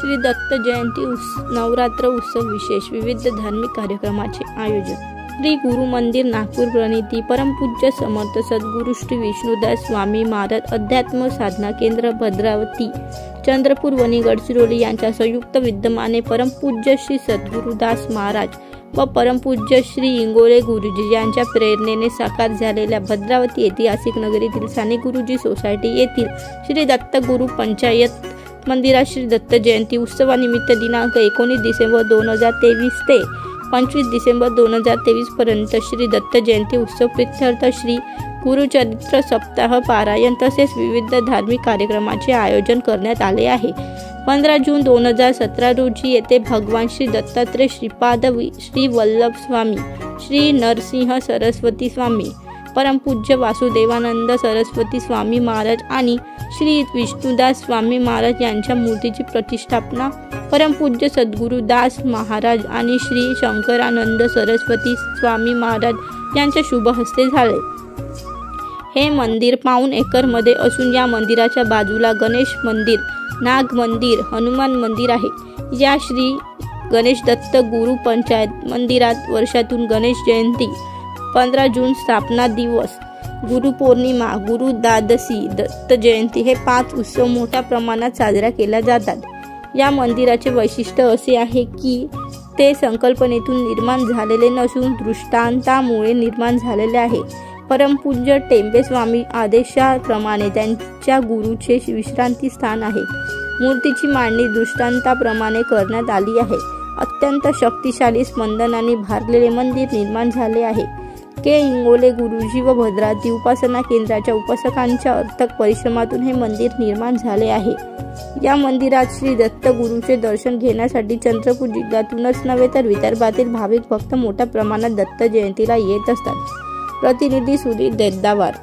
श्री दत्त जयंती नवरात्र उत्सव विशेष विविध धार्मिक कार्यक्रमाचे आयोजन। श्री गुरु मंदिर नागपूर प्रणिती परमपूज्य समर्थ सद्गुरु श्री विष्णुदास स्वामी महाराज अध्यात्म साधना केंद्र भद्रावती चंद्रपूर वनी गडचिरोली यांच्या संयुक्त विद्यमाने परमपूज्य श्री सद्गुरुदास महाराज व परमपूज्य श्री इंगोले गुरुजी यांच्या प्रेरणेने साकार झालेल्या भद्रावती ऐतिहासिक नगरीतील साने गुरुजी सोसायटी येथील श्री दत्त गुरु पंचायत मंदिरात श्री दत्त जयंती उत्सवानिमित्त दिनांक 19 डिसेंबर 2023 ते 25 डिसेंबर 2023 पर्यंत श्री दत्त जयंती उत्सव प्रीत्यर्थ श्री गुरुचरित्र सप्ताह पारायण तसेच विविध धार्मिक कार्यक्रमाचे आयोजन करण्यात आले आहे। 15 जून 2017 रोजी येथे भगवान श्री दत्तात्रय श्रीपाद श्री वल्लभ स्वामी श्री नरसिंह सरस्वती स्वामी परमपूज्य वासुदेवानंद सरस्वती स्वामी महाराज आणि श्री विष्णुदास स्वामी महाराज यांच्या मूर्तीची प्रतिष्ठापना परमपूज्य सद्गुरुदास महाराज आणि श्री शंकरानंद सरस्वती स्वामी महाराज यांच्या शुभ हस्ते झाले। हे मंदिर पाऊण एकर मध्ये असून या मंदिराच्या बाजूला गणेश मंदिर, नाग मंदिर, हनुमान मंदिर आहे। या श्री गणेश दत्त गुरु पंचायत मंदिरात वर्षातून गणेश जयंती, 15 जून स्थापना दिवस, गुरुपौर्णिमा, गुरु द्वादशी, दत्त जयंती हे 5 उत्सव मोठ्या प्रमाणात साजरा केले जातात। या मंदिराचे वैशिष्ट्य असे आहे की ते संकल्पनेतून निर्माण झालेले नसून दृष्टांतामुळे निर्माण झालेले आहे। परमपूज्य टेंबे स्वामी आदेशाप्रमाणे त्यांच्या गुरुचे विश्रांती स्थान आहे। मूर्तीची मांडणी दृष्टांताप्रमाणे करण्यात आली आहे। अत्यंत शक्तिशाली स्पंदनाने भारलेले मंदिर निर्माण झाले आहे। के इंगोले गुरुजी व भद्रावती उपासना केंद्राच्या उपासकांच्या अथक परिश्रमातून हे मंदिर निर्माण झाले आहे। या मंदिरात श्री दत्त गुरुचे दर्शन घेण्यासाठी चंद्रपूर जिल्ह्यातूनच नव्हे तर विदर्भातील भाविक भक्त मोठ्या प्रमाणात दत्त जयंतीला येत असतात। प्रतिनिधी सुधीर देदावार।